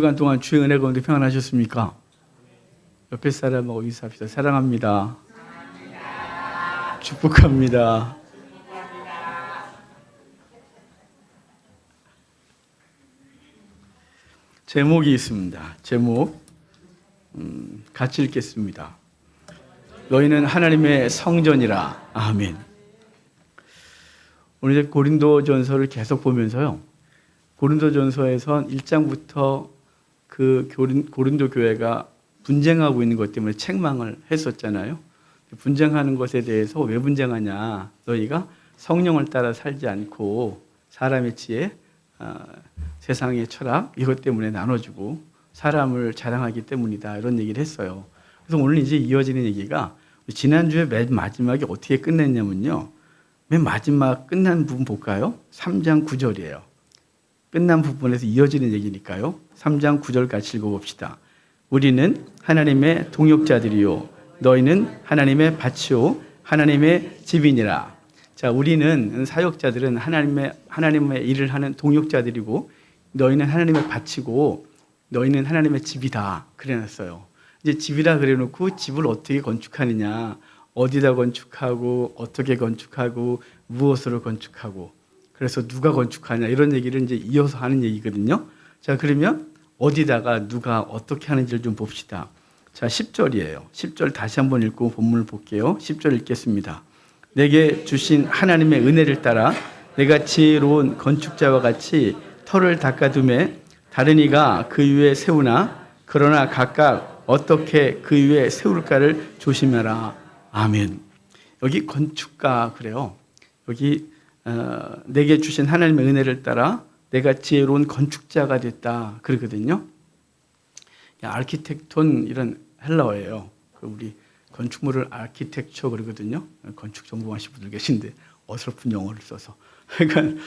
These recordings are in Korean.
주간 동안 주의 은혜 가운데 평안하셨습니까? 옆에 사람하고 인사합시다. 사랑합니다. 축복합니다. 제목이 있습니다. 제목 같이 읽겠습니다. 너희는 하나님의 성전이라. 아멘. 오늘 이제 고린도전서를 계속 보면서요. 고린도전서에선 1장부터 그 고린도 교회가 분쟁하고 있는 것 때문에 책망을 했었잖아요. 분쟁하는 것에 대해서 왜 분쟁하냐? 너희가 성령을 따라 살지 않고 사람의 지혜, 세상의 철학 이것 때문에 나눠주고 사람을 자랑하기 때문이다. 이런 얘기를 했어요. 그래서 오늘 이제 이어지는 얘기가 지난주에 맨 마지막에 어떻게 끝냈냐면요. 맨 마지막 끝난 부분 볼까요? 3장 9절이에요. 끝난 부분에서 이어지는 얘기니까요. 3장 9절 같이 읽어봅시다. 우리는 하나님의 동역자들이요 너희는 하나님의 밭이요 하나님의 집이니라. 자, 우리는 사역자들은 하나님의 일을 하는 동역자들이고 너희는 하나님의 밭이고 너희는 하나님의 집이다. 그래놨어요. 이제 집이라 그래놓고 집을 어떻게 건축하느냐, 어디다 건축하고 어떻게 건축하고 무엇으로 건축하고 그래서 누가 건축하냐 이런 얘기를 이제 이어서 하는 얘기거든요. 자, 그러면 어디다가 누가 어떻게 하는지를 좀 봅시다. 자, 10절이에요. 10절 다시 한번 읽고 본문을 볼게요. 10절 읽겠습니다. 내게 주신 하나님의 은혜를 따라 내가 지혜로운 건축자와 같이 터를 닦아두매 다른 이가 그 위에 세우나 그러나 각각 어떻게 그 위에 세울까를 조심해라. 아멘. 여기 건축가 그래요. 여기 내게 주신 하나님의 은혜를 따라 내가 지혜로운 건축자가 됐다 그러거든요. 아키텍톤 이런 헬라어예요. 우리 건축물을 아키텍처 그러거든요. 건축 전공하신 분들 계신데 어설픈 영어를 써서 그러니까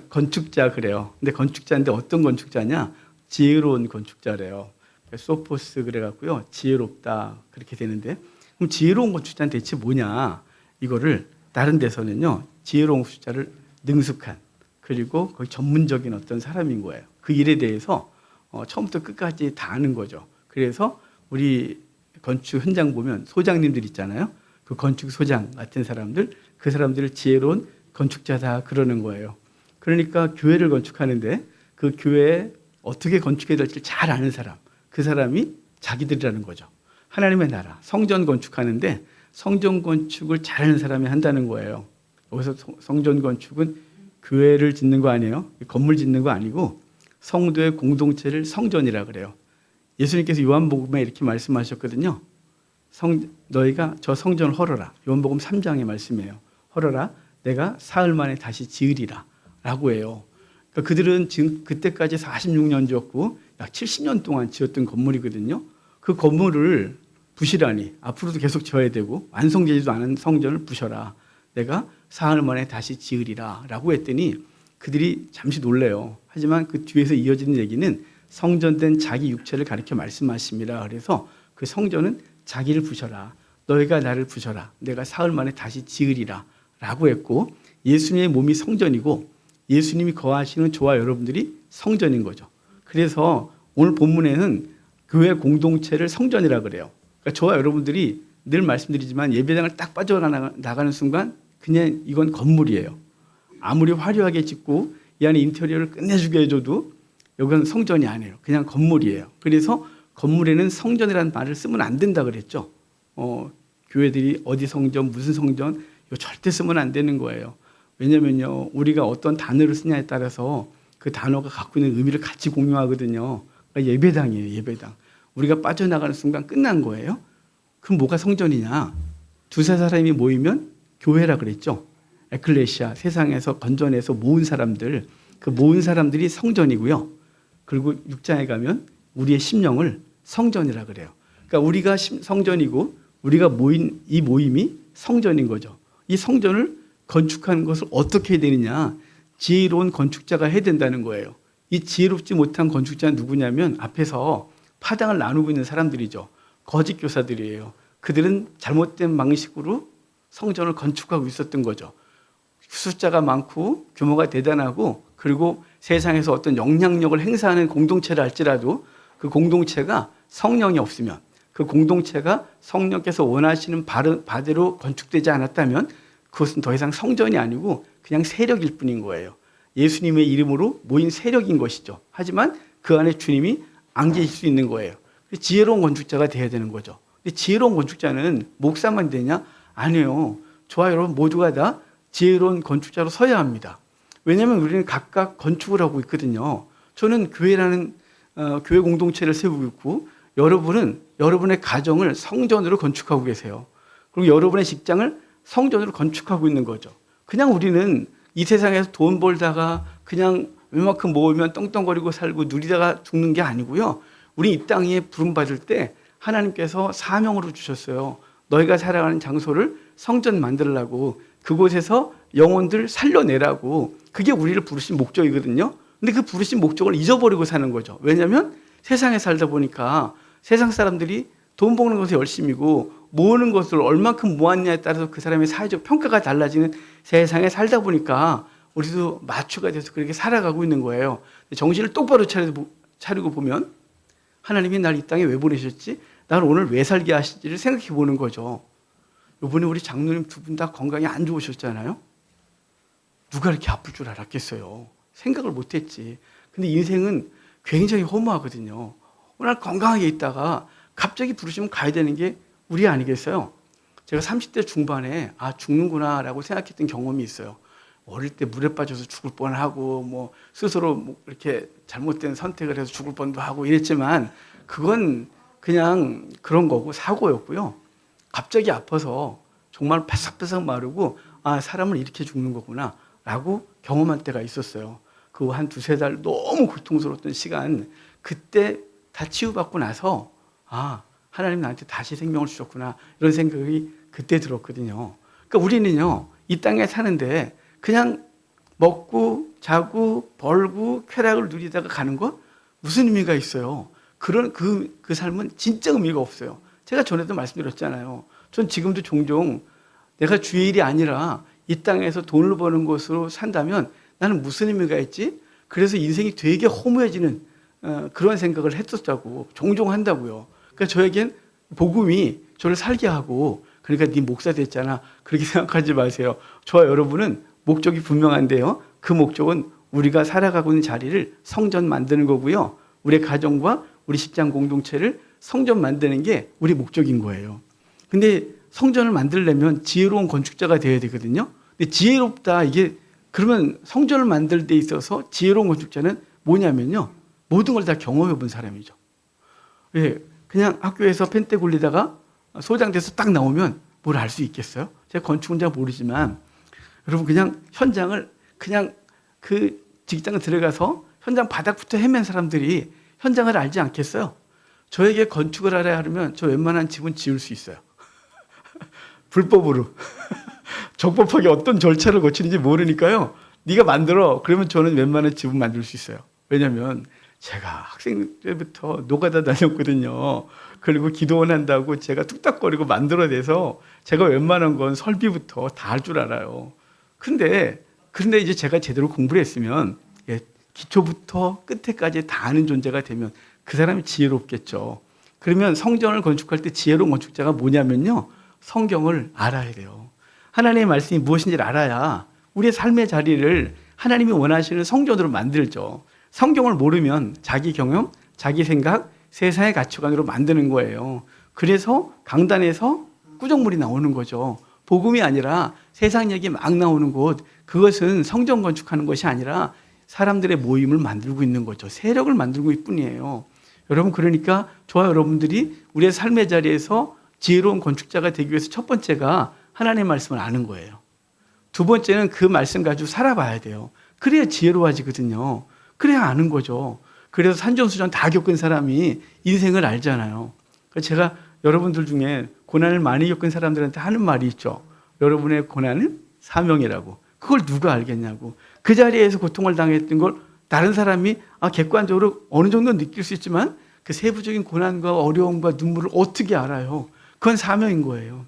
건축자 그래요. 근데 건축자인데 어떤 건축자냐? 지혜로운 건축자래요. 소포스 그래갖고요. 지혜롭다 그렇게 되는데 그럼 지혜로운 건축자는 대체 뭐냐? 이거를 다른 데서는요. 지혜로운 건축자를 능숙한 그리고 거의 전문적인 어떤 사람인 거예요. 그 일에 대해서 처음부터 끝까지 다 아는 거죠. 그래서 우리 건축 현장 보면 소장님들 있잖아요. 그 건축 소장 같은 사람들, 그 사람들을 지혜로운 건축자다 그러는 거예요. 그러니까 교회를 건축하는데 그 교회에 어떻게 건축해야 될지 잘 아는 사람, 그 사람이 자기들이라는 거죠. 하나님의 나라, 성전 건축하는데 성전 건축을 잘하는 사람이 한다는 거예요. 여기서 성전 건축은 교회를 짓는 거 아니에요. 건물 짓는 거 아니고 성도의 공동체를 성전이라 그래요. 예수님께서 요한복음에 이렇게 말씀하셨거든요. 너희가 저 성전을 헐어라. 요한복음 3장의 말씀이에요. 헐어라. 내가 사흘 만에 다시 지으리라. 라고 해요. 그러니까 그들은 지금 그때까지 46년 지었고 약 70년 동안 지었던 건물이거든요. 그 건물을 부시라니 앞으로도 계속 지어야 되고 완성되지도 않은 성전을 부셔라. 내가 사흘 만에 다시 지으리라. 라고 했더니 그들이 잠시 놀래요. 하지만 그 뒤에서 이어지는 얘기는 성전된 자기 육체를 가리켜 말씀하십니다. 그래서 그 성전은 자기를 부셔라. 너희가 나를 부셔라. 내가 사흘 만에 다시 지으리라. 라고 했고 예수님의 몸이 성전이고 예수님이 거하시는 저와 여러분들이 성전인 거죠. 그래서 오늘 본문에는 교회 공동체를 성전이라 그래요. 그러니까 저와 여러분들이 늘 말씀드리지만 예배당을 딱 빠져나가는 순간 그냥 이건 건물이에요. 아무리 화려하게 짓고 이 안에 인테리어를 끝내주게 해줘도 여기는 성전이 아니에요. 그냥 건물이에요. 그래서 건물에는 성전이라는 말을 쓰면 안 된다 그랬죠. 교회들이 어디 성전, 무슨 성전 이거 절대 쓰면 안 되는 거예요. 왜냐면요, 우리가 어떤 단어를 쓰냐에 따라서 그 단어가 갖고 있는 의미를 같이 공유하거든요. 그러니까 예배당이에요, 예배당. 우리가 빠져나가는 순간 끝난 거예요. 그럼 뭐가 성전이냐? 두세 사람이 모이면 교회라 그랬죠. 에클레시아, 세상에서 건져내서 모은 사람들, 그 모은 사람들이 성전이고요. 그리고 6장에 가면 우리의 심령을 성전이라 그래요. 그러니까 우리가 성전이고 우리가 모인 이 모임이 성전인 거죠. 이 성전을 건축하는 것을 어떻게 해야 되느냐? 지혜로운 건축자가 해야 된다는 거예요. 이 지혜롭지 못한 건축자는 누구냐면 앞에서 파당을 나누고 있는 사람들이죠. 거짓 교사들이에요. 그들은 잘못된 방식으로 성전을 건축하고 있었던 거죠. 숫자가 많고 규모가 대단하고 그리고 세상에서 어떤 영향력을 행사하는 공동체를 할지라도 그 공동체가 성령이 없으면, 그 공동체가 성령께서 원하시는 바대로 건축되지 않았다면 그것은 더 이상 성전이 아니고 그냥 세력일 뿐인 거예요. 예수님의 이름으로 모인 세력인 것이죠. 하지만 그 안에 주님이 안 계실 수 있는 거예요. 지혜로운 건축자가 돼야 되는 거죠. 근데 지혜로운 건축자는 목사만 되냐? 아니에요. 저와 여러분 모두가 다 지혜로운 건축자로 서야 합니다. 왜냐하면 우리는 각각 건축을 하고 있거든요. 저는 교회라는 교회 공동체를 세우고 있고, 여러분은 여러분의 가정을 성전으로 건축하고 계세요. 그리고 여러분의 직장을 성전으로 건축하고 있는 거죠. 그냥 우리는 이 세상에서 돈 벌다가 그냥 웬만큼 모으면 떵떵거리고 살고 누리다가 죽는 게 아니고요. 우리 이 땅에 부름받을 때 하나님께서 사명으로 주셨어요. 너희가 살아가는 장소를 성전 만들라고, 그곳에서 영혼들 살려내라고. 그게 우리를 부르신 목적이거든요. 근데 그 부르신 목적을 잊어버리고 사는 거죠. 왜냐하면 세상에 살다 보니까 세상 사람들이 돈 버는 것에 열심이고 모으는 것을 얼만큼 모았냐에 따라서 그 사람의 사회적 평가가 달라지는 세상에 살다 보니까 우리도 마초가 돼서 그렇게 살아가고 있는 거예요. 정신을 똑바로 차리고 보면 하나님이 날 이 땅에 왜 보내셨지? 나를 오늘 왜 살게 하실지를 생각해 보는 거죠. 이번에 우리 장로님 두 분 다 건강이 안 좋으셨잖아요. 누가 이렇게 아플 줄 알았겠어요. 생각을 못했지. 근데 인생은 굉장히 허무하거든요. 오늘 건강하게 있다가 갑자기 부르시면 가야 되는 게 우리 아니겠어요? 제가 30대 중반에 죽는구나 라고 생각했던 경험이 있어요. 어릴 때 물에 빠져서 죽을 뻔하고 스스로 이렇게 잘못된 선택을 해서 죽을 뻔도 하고 이랬지만 그건 그냥 그런 거고 사고였고요. 갑자기 아파서 정말 바삭바삭 마르고 사람은 이렇게 죽는 거구나 라고 경험한 때가 있었어요. 그 한 두세 달 너무 고통스러웠던 시간, 그때 다 치유받고 나서 하나님 나한테 다시 생명을 주셨구나 이런 생각이 그때 들었거든요. 그러니까 우리는요 이 땅에 사는데 그냥 먹고 자고 벌고 쾌락을 누리다가 가는 것 무슨 의미가 있어요? 그런 그 삶은 진짜 의미가 없어요. 제가 전에도 말씀드렸잖아요. 전 지금도 종종 내가 주의 일이 아니라 이 땅에서 돈을 버는 것으로 산다면 나는 무슨 의미가 있지? 그래서 인생이 되게 허무해지는 그런 생각을 했었다고 종종 한다고요. 그러니까 저에겐 복음이 저를 살게 하고, 그러니까 네 목사 됐잖아 그렇게 생각하지 마세요. 저와 여러분은 목적이 분명한데요. 그 목적은 우리가 살아가고 있는 자리를 성전 만드는 거고요. 우리 가정과 우리 직장 공동체를 성전 만드는 게 우리 목적인 거예요. 근데 성전을 만들려면 지혜로운 건축자가 되어야 되거든요. 근데 지혜롭다 이게 그러면 성전을 만들 데 있어서 지혜로운 건축자는 뭐냐면요. 모든 걸 다 경험해 본 사람이죠. 예, 그냥 학교에서 펜대 굴리다가 소장돼서 딱 나오면 뭘 알 수 있겠어요? 제가 건축은 잘 모르지만 여러분 그냥 현장을 그냥 그 직장에 들어가서 현장 바닥부터 헤맨 사람들이 현장을 알지 않겠어요? 저에게 건축을 알아야 하면 저 웬만한 집은 지을 수 있어요. 불법으로. 적법하게 어떤 절차를 거치는지 모르니까요. 네가 만들어. 그러면 저는 웬만한 집은 만들 수 있어요. 왜냐하면 제가 학생 때부터 노가다 다녔거든요. 그리고 기도원 한다고 제가 뚝딱거리고 만들어내서 제가 웬만한 건 설비부터 다 할 줄 알아요. 그런데 이제 제가 제대로 공부를 했으면 기초부터 끝에까지 다 아는 존재가 되면 그 사람이 지혜롭겠죠. 그러면 성전을 건축할 때 지혜로운 건축자가 뭐냐면요. 성경을 알아야 돼요. 하나님의 말씀이 무엇인지를 알아야 우리의 삶의 자리를 하나님이 원하시는 성전으로 만들죠. 성경을 모르면 자기 경험, 자기 생각, 세상의 가치관으로 만드는 거예요. 그래서 강단에서 꾸정물이 나오는 거죠. 복음이 아니라 세상 얘기 막 나오는 곳, 그것은 성전 건축하는 것이 아니라 사람들의 모임을 만들고 있는 거죠. 세력을 만들고 있을 뿐이에요. 여러분 그러니까 저와 여러분들이 우리의 삶의 자리에서 지혜로운 건축자가 되기 위해서 첫 번째가 하나님의 말씀을 아는 거예요. 두 번째는 그 말씀 가지고 살아봐야 돼요. 그래야 지혜로워지거든요. 그래야 아는 거죠. 그래서 산전수전 다 겪은 사람이 인생을 알잖아요. 제가 여러분들 중에 고난을 많이 겪은 사람들한테 하는 말이 있죠. 여러분의 고난은 사명이라고. 그걸 누가 알겠냐고. 그 자리에서 고통을 당했던 걸 다른 사람이 객관적으로 어느 정도 느낄 수 있지만 그 세부적인 고난과 어려움과 눈물을 어떻게 알아요? 그건 사명인 거예요.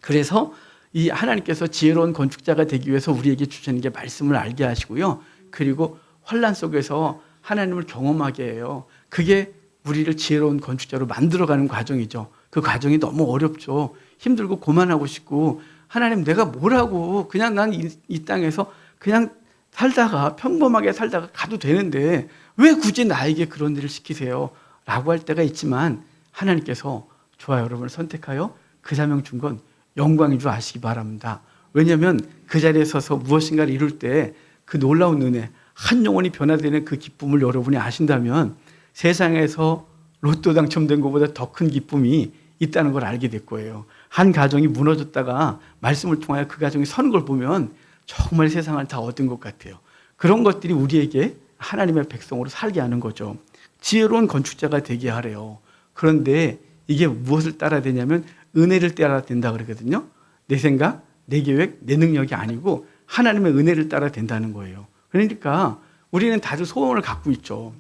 그래서 이 하나님께서 지혜로운 건축자가 되기 위해서 우리에게 주시는 게 말씀을 알게 하시고요. 그리고 환난 속에서 하나님을 경험하게 해요. 그게 우리를 지혜로운 건축자로 만들어가는 과정이죠. 그 과정이 너무 어렵죠. 힘들고 고만하고 싶고, 하나님 내가 뭐라고, 그냥 난 이 땅에서 그냥 살다가 평범하게 살다가 가도 되는데 왜 굳이 나에게 그런 일을 시키세요? 라고 할 때가 있지만, 하나님께서 저와 여러분을 선택하여 그 사명 준 건 영광인 줄 아시기 바랍니다. 왜냐하면 그 자리에 서서 무엇인가를 이룰 때 그 놀라운 은혜, 한 영혼이 변화되는 그 기쁨을 여러분이 아신다면 세상에서 로또 당첨된 것보다 더 큰 기쁨이 있다는 걸 알게 될 거예요. 한 가정이 무너졌다가 말씀을 통하여 그 가정이 서는 걸 보면 정말 세상을 다 얻은 것 같아요. 그런 것들이 우리에게 하나님의 백성으로 살게 하는 거죠. 지혜로운 건축자가 되게 하래요. 그런데 이게 무엇을 따라야 되냐면 은혜를 따라야 된다 그러거든요. 내 생각, 내 계획, 내 능력이 아니고 하나님의 은혜를 따라야 된다는 거예요. 그러니까 우리는 다들 소원을 갖고 있죠.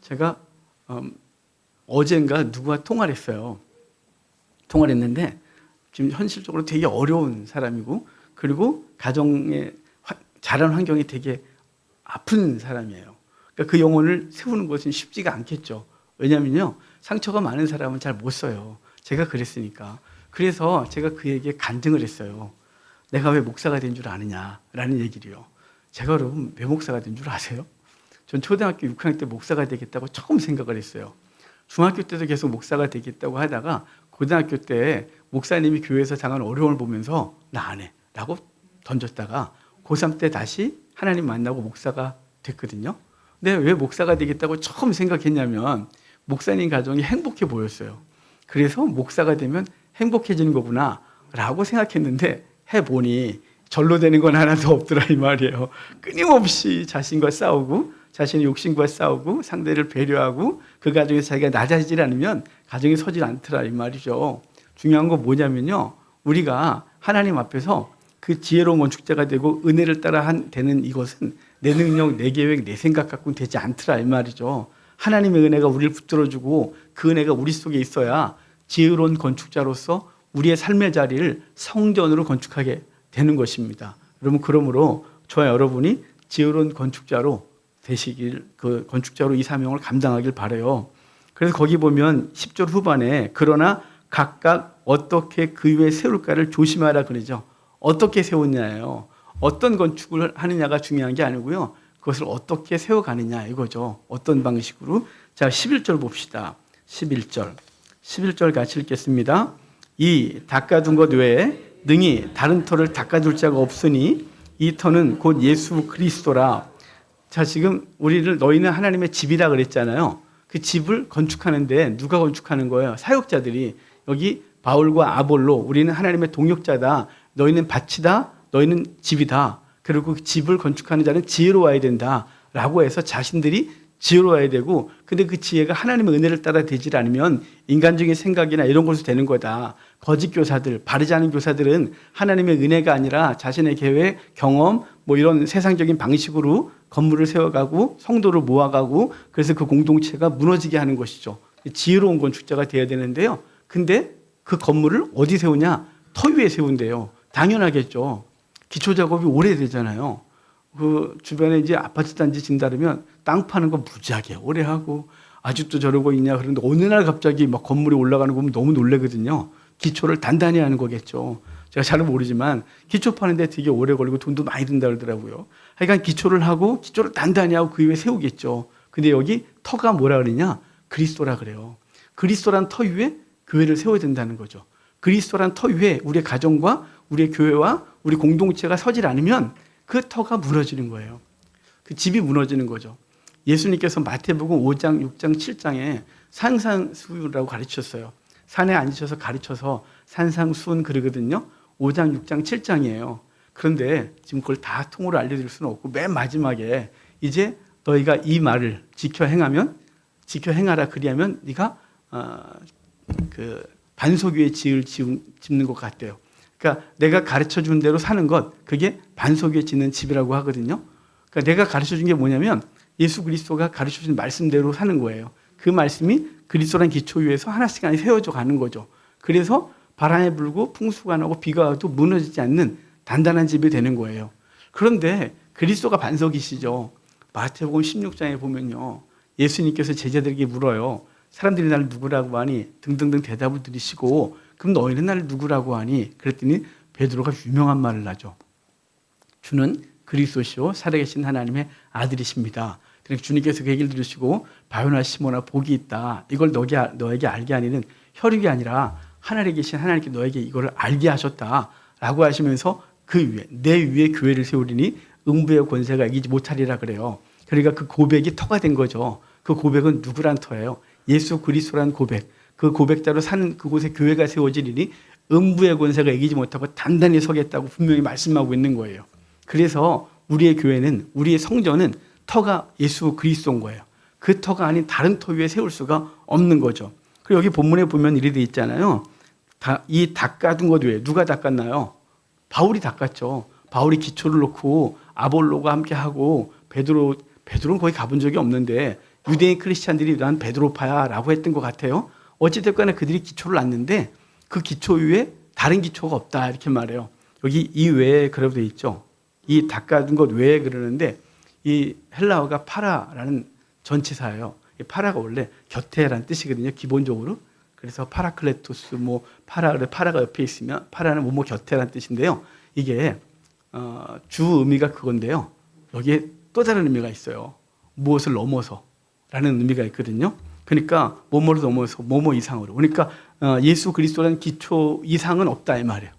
제가 어젠가 누구와 통화를 했어요. 통화를 했는데 지금 현실적으로 되게 어려운 사람이고, 그리고 가정의 자란 환경이 되게 아픈 사람이에요. 그러니까 그 영혼을 세우는 것은 쉽지가 않겠죠. 왜냐면요, 상처가 많은 사람은 잘 못 써요. 제가 그랬으니까. 그래서 제가 그에게 간증을 했어요. 내가 왜 목사가 된 줄 아느냐라는 얘기를요. 제가 여러분 왜 목사가 된 줄 아세요? 전 초등학교 6학년 때 목사가 되겠다고 처음 생각을 했어요. 중학교 때도 계속 목사가 되겠다고 하다가 고등학교 때 목사님이 교회에서 당한 어려움을 보면서 나 안 해 라고 던졌다가 고3 때 다시 하나님 만나고 목사가 됐거든요. 근데 왜 목사가 되겠다고 처음 생각했냐면 목사님 가정이 행복해 보였어요. 그래서 목사가 되면 행복해지는 거구나 라고 생각했는데 해보니 절로 되는 건 하나도 없더라 이 말이에요. 끊임없이 자신과 싸우고 자신의 욕심과 싸우고 상대를 배려하고 그 가정에서 자기가 낮아지질 않으면 가정이 서질 않더라 이 말이죠. 중요한 건 뭐냐면요, 우리가 하나님 앞에서 그 지혜로운 건축자가 되고 은혜를 따라 되는 이것은 내 능력, 내 계획, 내 생각 갖고는 되지 않더라 이 말이죠. 하나님의 은혜가 우리를 붙들어주고 그 은혜가 우리 속에 있어야 지혜로운 건축자로서 우리의 삶의 자리를 성전으로 건축하게 되는 것입니다. 여러분, 그러므로 저와 여러분이 지혜로운 건축자로 되시길, 그 건축자로 이 사명을 감당하길 바라요. 그래서 거기 보면 10절 후반에 그러나 각각 어떻게 그 위에 세울까를 조심하라 그러죠. 어떻게 세우냐예요. 어떤 건축을 하느냐가 중요한 게 아니고요, 그것을 어떻게 세워가느냐 이거죠. 어떤 방식으로. 자, 11절 봅시다. 11절 같이 읽겠습니다. 이 닦아둔 것 외에 능히 다른 터를 닦아줄 자가 없으니 이 터는 곧 예수 그리스도라. 자, 지금 우리를 너희는 하나님의 집이라 그랬잖아요. 그 집을 건축하는데 누가 건축하는 거예요? 사역자들이. 여기 바울과 아볼로, 우리는 하나님의 동역자다. 너희는 밭이다. 너희는 집이다. 그리고 그 집을 건축하는 자는 지혜로워야 된다 라고 해서 자신들이 지혜로워야 되고, 근데 그 지혜가 하나님의 은혜를 따라 되질 않으면 인간적인 생각이나 이런 것으로 되는 거다. 거짓 교사들, 바르지 않은 교사들은 하나님의 은혜가 아니라 자신의 계획, 경험, 뭐 이런 세상적인 방식으로 건물을 세워가고 성도를 모아가고, 그래서 그 공동체가 무너지게 하는 것이죠. 지혜로운 건축자가 되어야 되는데요. 근데 그 건물을 어디 세우냐? 터 위에 세운대요. 당연하겠죠. 기초 작업이 오래되잖아요. 그 주변에 이제 아파트 단지 진다르면 땅 파는 거 무지하게 오래 하고, 아직도 저러고 있냐 그런데 어느 날 갑자기 막 건물이 올라가는 거 보면 너무 놀라거든요. 기초를 단단히 하는 거겠죠. 제가 잘은 모르지만 기초 파는데 되게 오래 걸리고 돈도 많이 든다 그러더라고요. 하여간 기초를 하고 기초를 단단히 하고 그 위에 세우겠죠. 근데 여기 터가 뭐라 그러냐? 그리스도라 그래요. 그리스도란 터 위에 교회를 세워야 된다는 거죠. 그리스도란 터 위에 우리의 가정과 우리의 교회와 우리 공동체가 서질 않으면 그 터가 무너지는 거예요. 그 집이 무너지는 거죠. 예수님께서 마태복음 5장, 6장, 7장에 산상수훈이라고 가르쳤어요. 산에 앉으셔서 가르쳐서 산상수훈 그러거든요. 5장, 6장, 7장이에요. 그런데 지금 그걸 다 통으로 알려드릴 수는 없고 맨 마지막에 이제 너희가 이 말을 지켜 행하라 그리하면 네가 그 반석 위에 집을 짓는 것 같아요. 그러니까 내가 가르쳐준 대로 사는 것, 그게 반석 위에 짓는 집이라고 하거든요. 그러니까 내가 가르쳐준 게 뭐냐면 예수 그리스도가 가르쳐준 말씀대로 사는 거예요. 그 말씀이 그리스도란 기초 위에서 하나씩 세워져 가는 거죠. 그래서 바람이 불고 풍수가 나고 비가 와도 무너지지 않는 단단한 집이 되는 거예요. 그런데 그리스도가 반석이시죠. 마태복음 16장에 보면요, 예수님께서 제자들에게 물어요. 사람들이 나를 누구라고 하니 등등등 대답을 들으시고 그럼 너희는 나를 누구라고 하니? 그랬더니 베드로가 유명한 말을 하죠. 주는 그리스도시요 살아계신 하나님의 아들이십니다. 그러니까 주님께서 그 얘기를 들으시고 바요나 시몬아 복이 있다. 이걸 너에게 알게 하니는 혈육이 아니라 하늘에 계신 하나님께 너에게 이거를 알게 하셨다라고 하시면서 그 위에 내 위에 교회를 세우리니 음부의 권세가 이기지 못하리라 그래요. 그러니까 그 고백이 터가 된 거죠. 그 고백은 누구란 터예요? 예수 그리스도란 고백. 그 고백자로 사는 그곳에 교회가 세워지리니 음부의 권세가 이기지 못하고 단단히 서겠다고 분명히 말씀하고 있는 거예요. 그래서 우리의 교회는 우리의 성전은 터가 예수 그리스도인 거예요. 그 터가 아닌 다른 터 위에 세울 수가 없는 거죠. 그리고 여기 본문에 보면 이렇게 돼 있잖아요. 이 닦아둔 것 외에 누가 닦았나요? 바울이 닦았죠. 바울이 기초를 놓고 아볼로가 함께 하고 베드로는 거기 가본 적이 없는데 유대인 크리스찬들이 난 베드로파야 라고 했던 것 같아요. 어찌됐거나 그들이 기초를 놨는데 그 기초 위에 다른 기초가 없다 이렇게 말해요. 여기 이 외에 그러고 돼 있죠. 이 닦아둔 것 외에 그러는데 이 헬라어가 파라라는 전치사예요. 이 파라가 원래 곁에라는 뜻이거든요. 기본적으로. 그래서 파라클레토스 파라가 옆에 있으면 파라는 뭐뭐 곁에라는 뜻인데요. 이게 주 의미가 그건데요. 여기에 또 다른 의미가 있어요. 무엇을 넘어서라는 의미가 있거든요. 그러니까 뭐뭐를 넘어서 뭐뭐 이상으로. 그러니까 예수 그리스도라는 기초 이상은 없다 이 말이에요.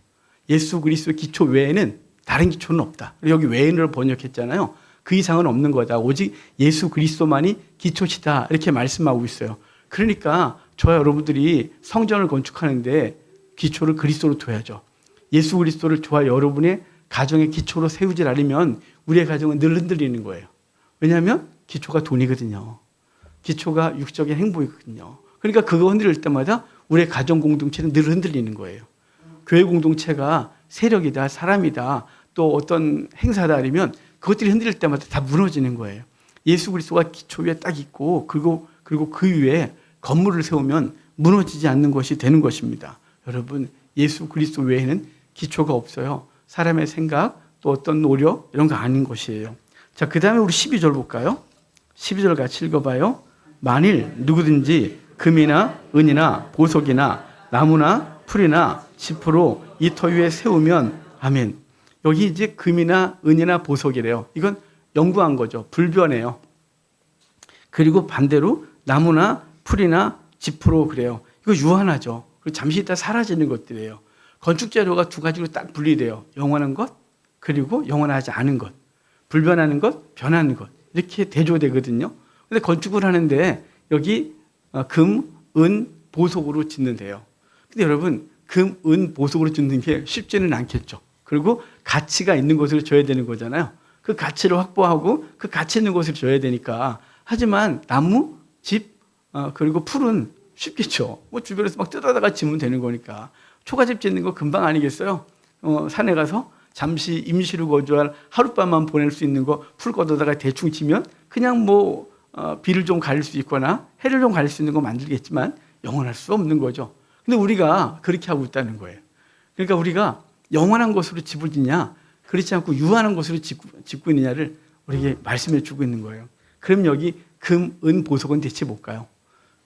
예수 그리스도 기초 외에는 다른 기초는 없다. 여기 외인으로 번역했잖아요. 그 이상은 없는 거다. 오직 예수 그리스도만이 기초시다. 이렇게 말씀하고 있어요. 그러니까 저와 여러분들이 성전을 건축하는데 기초를 그리스도로 둬야죠. 예수 그리스도를 저와 여러분의 가정의 기초로 세우지 않으면 우리의 가정은 늘 흔들리는 거예요. 왜냐하면 기초가 돈이거든요. 기초가 육적인 행복이거든요. 그러니까 그거 흔들릴 때마다 우리의 가정 공동체는 늘 흔들리는 거예요. 교회 공동체가 세력이다, 사람이다, 또 어떤 행사다 아니면 그것들이 흔들릴 때마다 다 무너지는 거예요. 예수 그리스도가 기초 위에 딱 있고 그리고 그 위에 건물을 세우면 무너지지 않는 것이 되는 것입니다. 여러분, 예수 그리스도 외에는 기초가 없어요. 사람의 생각, 또 어떤 노력 이런 거 아닌 것이에요. 자, 그 다음에 우리 12절 볼까요? 12절 같이 읽어봐요. 만일 누구든지 금이나 은이나 보석이나 나무나 풀이나 짚으로 이 터 위에 세우면 아멘. 여기 이제 금이나 은이나 보석이래요. 이건 연구한 거죠. 불변해요. 그리고 반대로 나무나 풀이나 짚으로 그래요. 이거 유한하죠. 그리고 잠시 있다 사라지는 것들이에요. 건축 재료가 두 가지로 딱 분리돼요. 영원한 것 그리고 영원하지 않은 것. 불변하는 것, 변하는 것. 이렇게 대조되거든요. 근데 건축을 하는데 여기 금, 은, 보석으로 짓는데요. 근데 여러분 금, 은, 보석으로 짓는 게 쉽지는 않겠죠. 그리고 가치가 있는 곳으로 줘야 되는 거잖아요. 그 가치를 확보하고 그 가치 있는 곳을 줘야 되니까. 하지만 나무, 집, 그리고 풀은 쉽겠죠. 주변에서 막 뜯어다가 지면 되는 거니까. 초가집 짓는 거 금방 아니겠어요? 산에 가서 잠시 임시로 거주할 하룻밤만 보낼 수 있는 거 풀 걷어다가 대충 치면 그냥 비를 좀 가릴 수 있거나 해를 좀 가릴 수 있는 거 만들겠지만 영원할 수 없는 거죠. 근데 우리가 그렇게 하고 있다는 거예요. 그러니까 우리가 영원한 것으로 집을 짓냐, 그렇지 않고 유한한 것으로 짓고 있느냐를 우리에게 말씀해 주고 있는 거예요. 그럼 여기 금, 은, 보석은 대체 뭘까요?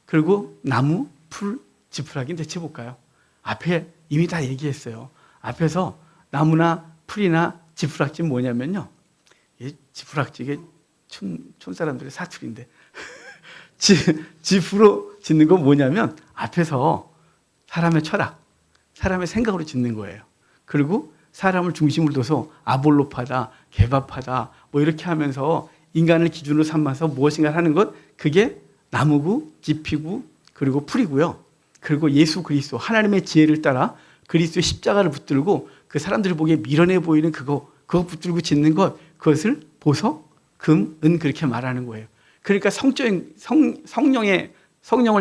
그리고 나무, 풀, 지푸라기는 대체 뭘까요? 앞에 이미 다 얘기했어요. 앞에서 나무나 풀이나 지푸락지는 뭐냐면요. 이 지푸락지, 이게 촌 사람들의 사투리인데. 지푸로 짓는 건 뭐냐면 앞에서 사람의 철학, 사람의 생각으로 짓는 거예요. 그리고 사람을 중심으로 둬서 아볼로파다, 개밥하다, 이렇게 하면서 인간을 기준으로 삼아서 무엇인가 하는 것, 그게 나무고, 지피고, 그리고 풀이고요. 그리고 예수 그리스도, 하나님의 지혜를 따라 그리스도의 십자가를 붙들고 그 사람들이 보기에 미련해 보이는 그거 붙들고 짓는 것, 그것을 보석, 금, 은 그렇게 말하는 거예요. 그러니까 성령을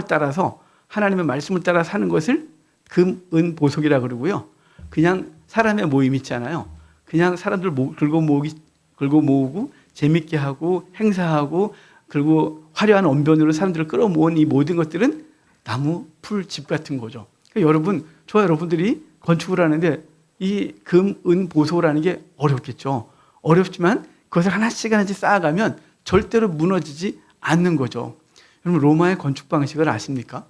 따라서 하나님의 말씀을 따라 사는 것을 금, 은, 보석이라 그러고요. 그냥 사람의 모임 있잖아요. 그냥 사람들 긁어 모으고 재밌게 하고 행사하고 그리고 화려한 언변으로 사람들을 끌어모은 이 모든 것들은 나무, 풀, 집 같은 거죠. 그러니까 여러분, 저와 여러분들이 건축을 하는데 이 금, 은, 보석을 하는 게 어렵겠죠. 어렵지만 그것을 하나씩 쌓아가면 절대로 무너지지 않는 거죠. 여러분 로마의 건축 방식을 아십니까?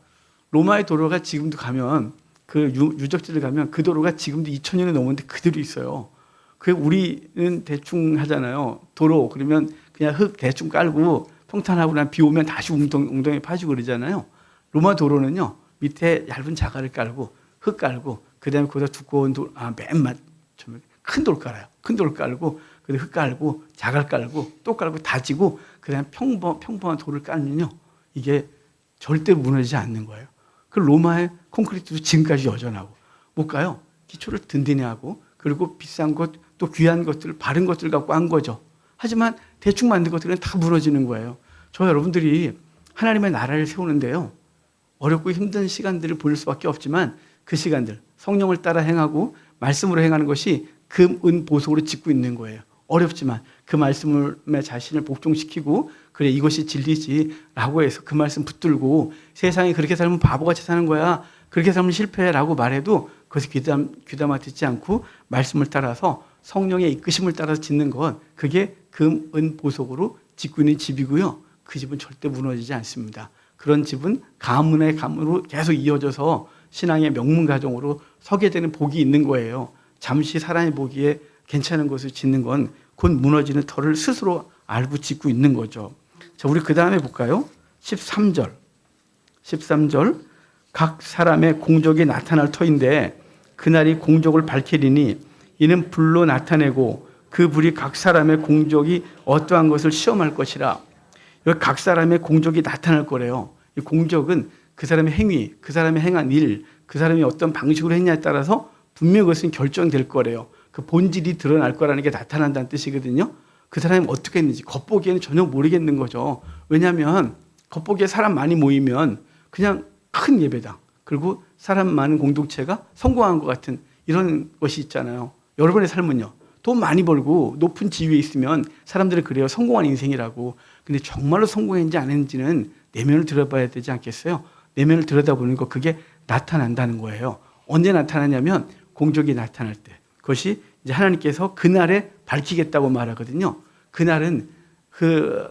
로마의 도로가 지금도 가면 그 유적지를 가면 그 도로가 지금도 2000년이 넘었는데 그대로 있어요. 그 우리는 대충 하잖아요. 도로 그러면 그냥 흙 대충 깔고 평탄하고 난 비 오면 다시 웅덩이 파지고 그러잖아요. 로마 도로는요. 밑에 얇은 자갈을 깔고 흙 깔고 그다음에 거기다 두꺼운 큰 돌 깔아요. 큰 돌 깔고 그다음에 흙 깔고 자갈 깔고 또 깔고 다지고 그다음에 평범한 돌을 깔면요. 이게 절대 무너지지 않는 거예요. 그 로마의 콘크리트도 지금까지 여전하고 못 가요. 기초를 든든히 하고 그리고 비싼 것 또 귀한 것들 바른 것들 갖고 한 거죠. 하지만 대충 만든 것들은 다 무너지는 거예요. 저 여러분들이 하나님의 나라를 세우는데요. 어렵고 힘든 시간들을 보낼 수밖에 없지만 그 시간들 성령을 따라 행하고 말씀으로 행하는 것이 금, 은, 보석으로 짓고 있는 거예요. 어렵지만 그 말씀에 자신을 복종시키고 그래 이것이 진리지라고 해서 그 말씀 붙들고 세상이 그렇게 살면 바보같이 사는 거야. 그렇게 살면 실패라고 말해도 그것을 귀담아 듣지 않고 말씀을 따라서 성령의 이끄심을 따라서 짓는 건 그게 금, 은, 보석으로 짓고 있는 집이고요. 그 집은 절대 무너지지 않습니다. 그런 집은 가문의 가문으로 계속 이어져서 신앙의 명문 가정으로 서게 되는 복이 있는 거예요. 잠시 사람이 보기에 괜찮은 것을 짓는 건 곧 무너지는 터를 스스로 알고 짓고 있는 거죠. 자, 우리 그 다음에 볼까요? 13절. 각 사람의 공적이 나타날 터인데 그날이 공적을 밝히리니 이는 불로 나타내고 그 불이 각 사람의 공적이 어떠한 것을 시험할 것이라. 여기 각 사람의 공적이 나타날 거래요. 이 공적은 그 사람의 행위, 그 사람이 행한 일, 그 사람이 어떤 방식으로 했냐에 따라서 분명히 그것은 결정될 거래요. 그 본질이 드러날 거라는 게 나타난다는 뜻이거든요. 그 사람이 어떻게 했는지 겉보기에는 전혀 모르겠는 거죠. 왜냐하면 겉보기에 사람 많이 모이면 그냥 큰 예배당 그리고 사람 많은 공동체가 성공한 것 같은 이런 것이 있잖아요. 여러분의 삶은요. 돈 많이 벌고 높은 지위에 있으면 사람들은 그래요. 성공한 인생이라고. 근데 정말로 성공했는지 안 했는지는 내면을 들여다봐야 되지 않겠어요? 내면을 들여다보는 거 그게 나타난다는 거예요. 언제 나타나냐면 공적이 나타날 때. 그것이 이제 하나님께서 그날에 밝히겠다고 말하거든요. 그날은 그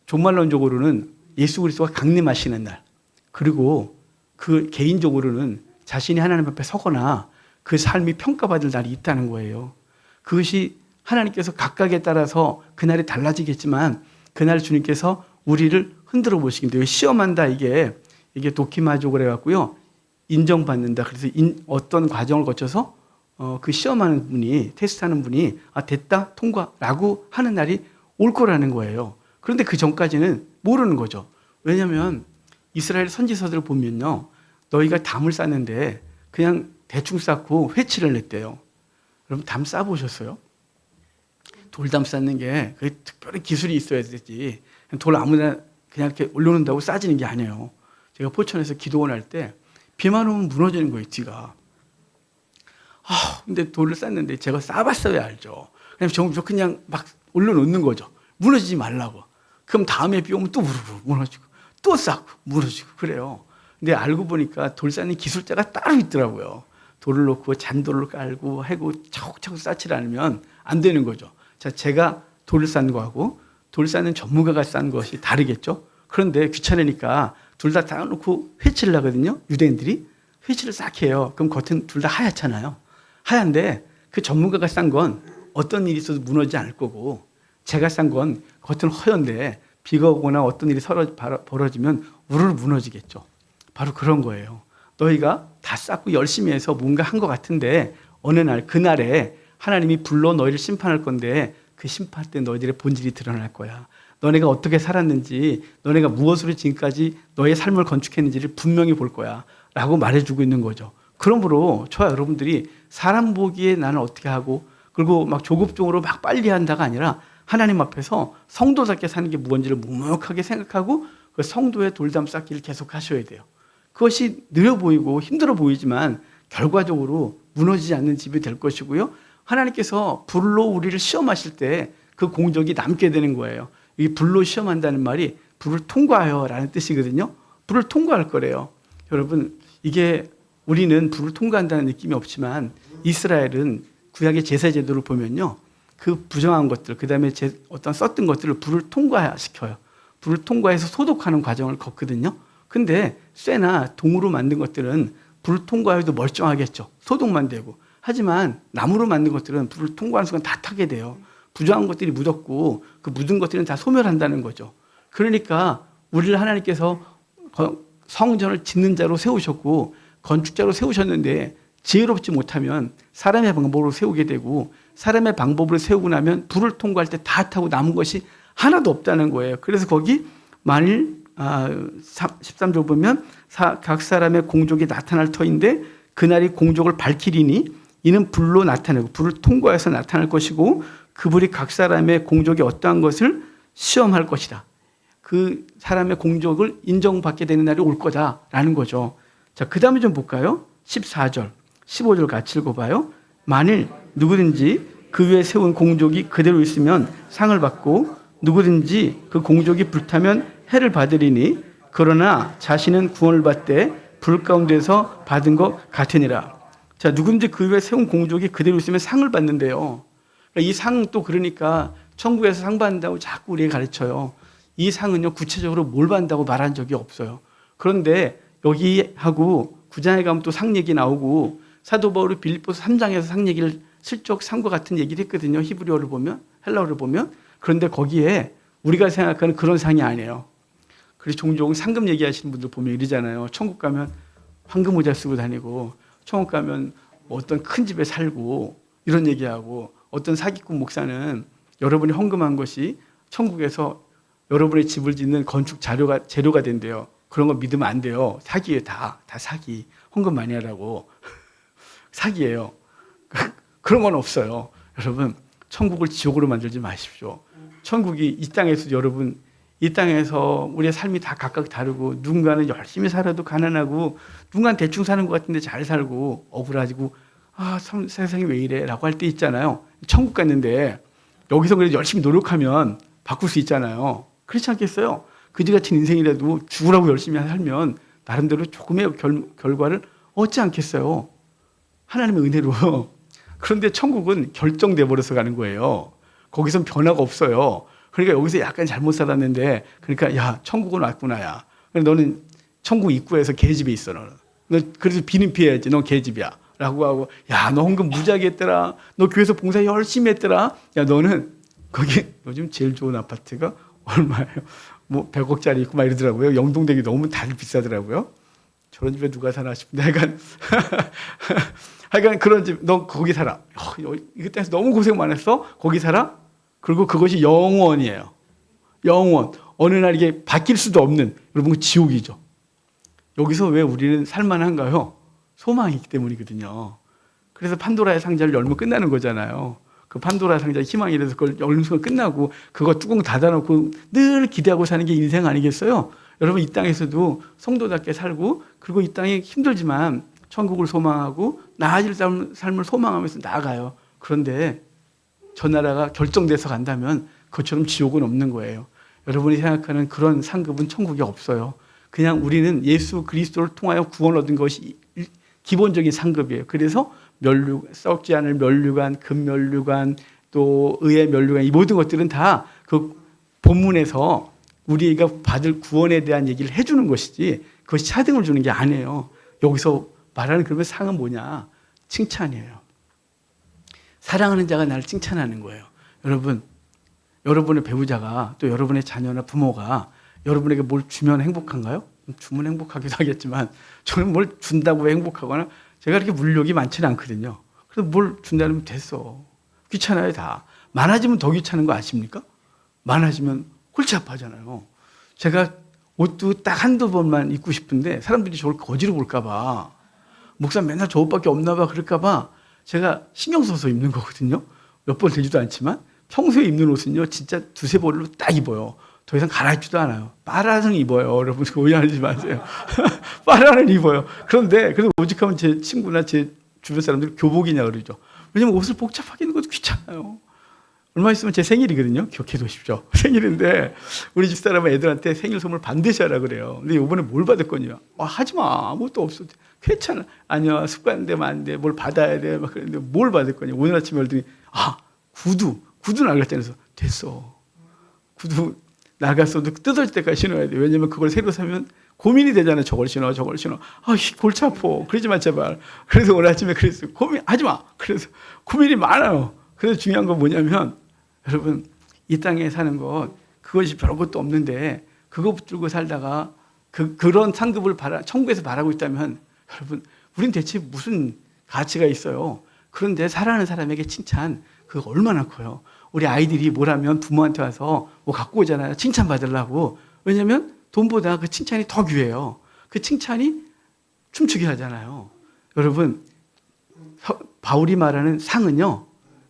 종말론적으로는 예수 그리스도가 강림하시는 날. 그리고 그 개인적으로는 자신이 하나님 앞에 서거나 그 삶이 평가받을 날이 있다는 거예요. 그것이 하나님께서 각각에 따라서 그날이 달라지겠지만 그날 주님께서 우리를 흔들어 보시긴데 시험한다 이게 도키마조 그래갖고요. 인정받는다. 그래서 어떤 과정을 거쳐서 그 시험하는 분이 테스트하는 분이 됐다 통과라고 하는 날이 올 거라는 거예요. 그런데 그 전까지는 모르는 거죠. 왜냐하면 이스라엘 선지서들을 보면요. 너희가 담을 쌓는데 그냥 대충 쌓고 회치를 냈대요. 여러분 담 쌓아보셨어요? 돌담 쌓는 게 그게 특별히 기술이 있어야 되지. 돌 아무나 그냥 이렇게 올려놓는다고 쌓아지는 게 아니에요. 제가 포천에서 기도원 할 때 비만 오면 무너지는 거예요, 뒤가. 근데 돌을 쌓는데 제가 쌓아봤어야 알죠. 그냥 막 올려놓는 거죠. 무너지지 말라고. 그럼 다음에 비 오면 또 우르르 무너지고 또 쌓고 무너지고 그래요. 근데 알고 보니까 돌 쌓는 기술자가 따로 있더라고요. 돌을 놓고 잔돌을 깔고 해고 차곡차곡 쌓지 않으면 안 되는 거죠. 자, 제가 돌을 쌓는 거하고 돌 쌓는 전문가가 쌓는 것이 다르겠죠. 그런데 귀찮으니까 둘 다 놓고 회치를 하거든요. 유대인들이 회치를 싹 해요. 그럼 겉은 둘 다 하얗잖아요. 하얀데 그 전문가가 싼 건 어떤 일이 있어도 무너지지 않을 거고 제가 싼 건 겉은 허연데 비가 오거나 어떤 일이 벌어지면 우르르 무너지겠죠. 바로 그런 거예요. 너희가 다 쌓고 열심히 해서 뭔가 한 것 같은데 어느 날 그날에 하나님이 불러 너희를 심판할 건데 그 심판 때 너희들의 본질이 드러날 거야. 너네가 어떻게 살았는지 너네가 무엇으로 지금까지 너의 삶을 건축했는지를 분명히 볼 거야 라고 말해주고 있는 거죠. 그러므로 저와 여러분들이 사람 보기에 나는 어떻게 하고 그리고 막 조급종으로 막 빨리 한다가 아니라 하나님 앞에서 성도답게 사는 게 무언지를 묵묵하게 생각하고 그 성도의 돌담 쌓기를 계속 하셔야 돼요. 그것이 느려 보이고 힘들어 보이지만 결과적으로 무너지지 않는 집이 될 것이고요. 하나님께서 불로 우리를 시험하실 때 그 공적이 남게 되는 거예요. 이 불로 시험한다는 말이 불을 통과하여라는 뜻이거든요. 불을 통과할 거래요. 여러분 이게 우리는 불을 통과한다는 느낌이 없지만 이스라엘은 구약의 제사 제도를 보면요. 그 부정한 것들, 그 다음에 어떤 썼던 것들을 불을 통과시켜요. 불을 통과해서 소독하는 과정을 겪거든요. 근데 쇠나 동으로 만든 것들은 불을 통과해도 멀쩡하겠죠. 소독만 되고. 하지만 나무로 만든 것들은 불을 통과하는 순간 다 타게 돼요. 부정한 것들이 묻었고 그 묻은 것들은 다 소멸한다는 거죠. 그러니까 우리를 하나님께서 성전을 짓는 자로 세우셨고 건축자로 세우셨는데 지혜롭지 못하면 사람의 방법으로 세우게 되고 사람의 방법으로 세우고 나면 불을 통과할 때 다 타고 남은 것이 하나도 없다는 거예요. 그래서 거기 만일 13절 보면 각 사람의 공족이 나타날 터인데 그날이 공족을 밝히리니 이는 불로 나타내고 불을 통과해서 나타날 것이고 그 불이 각 사람의 공족이 어떠한 것을 시험할 것이다. 그 사람의 공적을 인정받게 되는 날이 올 거다라는 거죠. 자, 그 다음에 좀 볼까요? 14절, 15절 같이 읽어봐요. 만일 누구든지 그 위에 세운 공적이 그대로 있으면 상을 받고 누구든지 그 공적이 불타면 해를 받으리니 그러나 자신은 구원을 받되 불 가운데서 받은 것 같으니라. 자, 누구든지 그 위에 세운 공적이 그대로 있으면 상을 받는데요. 이 상 또 그러니까 천국에서 상 받는다고 자꾸 우리에게 가르쳐요. 이 상은요, 구체적으로 뭘 받는다고 말한 적이 없어요. 그런데 여기하고 9장에 가면 또 상 얘기 나오고 사도 바울이 빌립보서 3장에서 상 얘기를 슬쩍 상과 같은 얘기를 했거든요. 히브리어를 보면, 헬라어를 보면. 그런데 거기에 우리가 생각하는 그런 상이 아니에요. 그래서 종종 상금 얘기하시는 분들 보면 이러잖아요. 천국 가면 황금 모자 쓰고 다니고, 천국 가면 뭐 어떤 큰 집에 살고, 이런 얘기하고, 어떤 사기꾼 목사는 여러분이 헌금한 것이 천국에서 여러분의 집을 짓는 건축 재료가 된대요. 그런 거 믿으면 안 돼요. 사기예요. 다 사기. 헌금 많이 하라고. 사기예요. 그런 건 없어요. 여러분, 천국을 지옥으로 만들지 마십시오. 천국이 이 땅에서 여러분, 이 땅에서 우리의 삶이 다 각각 다르고 누군가는 열심히 살아도 가난하고 누군가는 대충 사는 것 같은데 잘 살고 억울하지고 참 세상이 왜 이래 라고 할 때 있잖아요. 천국 갔는데 여기서 그래도 열심히 노력하면 바꿀 수 있잖아요. 그렇지 않겠어요? 그지 같은 인생이라도 죽으라고 열심히 살면 나름대로 조금의 결과를 얻지 않겠어요? 하나님의 은혜로. 그런데 천국은 결정돼 버려서 가는 거예요. 거기선 변화가 없어요. 그러니까 여기서 약간 잘못 살았는데, 그러니까 야, 천국은 왔구나, 야. 너는 천국 입구에서 개집에 있어, 너는. 너 그래서 비는 피해야지, 넌 개집이야. 라고 하고, 야, 너 헌금 무지하게 했더라. 너 교회에서 봉사 열심히 했더라. 야, 너는 거기 요즘 제일 좋은 아파트가 얼마예요? 뭐 100억짜리 있고 막 이러더라고요. 영동대기 너무 다들 비싸더라고요. 저런 집에 누가 사나 싶은데 하여간 그런 집, 너 거기 살아. 이것 때문에 너무 고생 많았어? 거기 살아? 그리고 그것이 영원이에요. 영원. 어느 날 이게 바뀔 수도 없는, 여러분, 지옥이죠. 여기서 왜 우리는 살만한가요? 소망이 있기 때문이거든요. 그래서 판도라의 상자를 열면 끝나는 거잖아요. 그 판도라의 상자 희망이라서 그걸 열는 순간 끝나고 그거 뚜껑 닫아놓고 늘 기대하고 사는 게 인생 아니겠어요? 여러분, 이 땅에서도 성도답게 살고, 그리고 이 땅이 힘들지만 천국을 소망하고 나아질 삶을 소망하면서 나아가요. 그런데 저 나라가 결정돼서 간다면 그것처럼 지옥은 없는 거예요. 여러분이 생각하는 그런 상급은 천국에 없어요. 그냥 우리는 예수 그리스도를 통하여 구원 얻은 것이 기본적인 상급이에요. 그래서 썩지 않을 면류관, 금면류관, 또 의의 면류관, 이 모든 것들은 다 그 본문에서 우리가 받을 구원에 대한 얘기를 해주는 것이지 그것이 차등을 주는 게 아니에요. 여기서 말하는 그러면 상은 뭐냐? 칭찬이에요. 사랑하는 자가 나를 칭찬하는 거예요. 여러분, 여러분의 배우자가 또 여러분의 자녀나 부모가 여러분에게 뭘 주면 행복한가요? 주면 행복하기도 하겠지만 저는 뭘 준다고 행복하거나 제가 그렇게 물욕이 많지는 않거든요. 그래서 뭘 준다면 됐어. 귀찮아요, 다. 많아지면 더 귀찮은 거 아십니까? 많아지면 골치 아파하잖아요. 제가 옷도 딱 한두 번만 입고 싶은데 사람들이 저를 거지로 볼까 봐, 목사 맨날 저 옷밖에 없나 봐 그럴까 봐 제가 신경 써서 입는 거거든요. 몇 번 되지도 않지만 평소에 입는 옷은요 진짜 두세 벌로 딱 입어요. 더 이상 갈아입지도 않아요. 빨아는 입어요. 여러분 오해하지 마세요. 빨아는 입어요. 그런데 그래서 오직하면 제 친구나 제 주변 사람들이 교복이냐 그러죠. 왜냐면 옷을 복잡하게 입는 것도 귀찮아요. 얼마 있으면 제 생일이거든요. 기억해 두십시오. 생일인데 우리 집사람은 애들한테 생일 선물 반드시 하라 그래요. 근데 이번에 뭘 받을 거냐? 하지 마. 아무것도 없어. 괜찮아. 아니야. 습관되면 안 돼. 뭘 받아야 돼. 막 그랬는데 뭘 받을 거냐? 오늘 아침에 열더니 구두는 알겠다. 그래서 됐어. 구두 나갔어도 뜯어질 때까지 신어야 돼. 왜냐면 그걸 새로 사면 고민이 되잖아요. 저걸 신어. 아, 골치 아파. 그러지 마, 제발. 그래서 오늘 아침에 그랬어요. 고민하지 마. 그래서 고민이 많아요. 그래서 중요한 건 뭐냐면, 여러분, 이 땅에 사는 것, 그것이 별것도 없는데, 그거 붙들고 살다가, 그런 상급을 천국에서 바라고 있다면, 여러분, 우린 대체 무슨 가치가 있어요? 그런데 사랑하는 사람에게 칭찬, 그거 얼마나 커요. 우리 아이들이 뭐라면 부모한테 와서 뭐 갖고 오잖아요. 칭찬 받으려고. 왜냐면 돈보다 그 칭찬이 더 귀해요. 그 칭찬이 춤추게 하잖아요. 여러분, 바울이 말하는 상은요,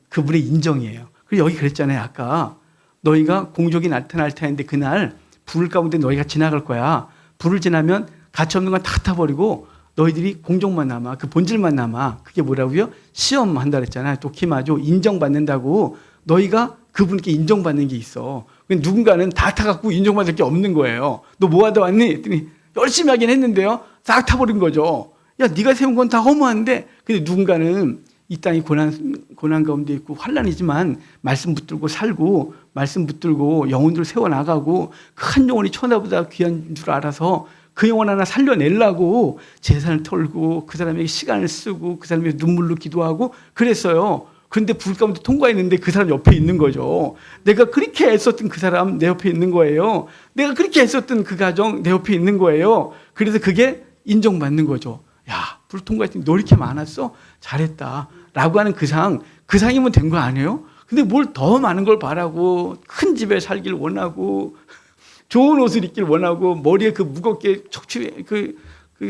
그분의 인정이에요. 그리고 여기 그랬잖아요. 아까 너희가 공적이 나타날 텐데 그날 불 가운데 너희가 지나갈 거야. 불을 지나면 가치 없는 건 다 타버리고 너희들이 공적만 남아. 그 본질만 남아. 그게 뭐라고요? 시험 한다 그랬잖아요. 도키마죠. 인정받는다고. 너희가 그분께 인정받는 게 있어. 누군가는 다 타갖고 인정받을 게 없는 거예요. 너 뭐 하다 왔니? 했더니 열심히 하긴 했는데요. 싹 타버린 거죠. 야, 네가 세운 건 다 허무한데. 근데 누군가는 이 땅이 고난 가운데 있고 환난이지만 말씀 붙들고 살고 말씀 붙들고 영혼들을 세워나가고 큰 영혼이 천하보다 귀한 줄 알아서 그 영혼 하나 살려내려고 재산을 털고 그 사람에게 시간을 쓰고 그 사람에게 눈물로 기도하고 그랬어요. 그런데 불 가운데 통과했는데 그 사람 옆에 있는 거죠. 내가 그렇게 애썼던 그 사람 내 옆에 있는 거예요. 내가 그렇게 애썼던 그 가정 내 옆에 있는 거예요. 그래서 그게 인정받는 거죠. 야, 불 통과했더니 너 이렇게 많았어? 잘했다. 라고 하는 그 상이면 된 거 아니에요? 근데 뭘 더 많은 걸 바라고 큰 집에 살길 원하고 좋은 옷을 입길 원하고 머리에 그 무겁게 척추에 그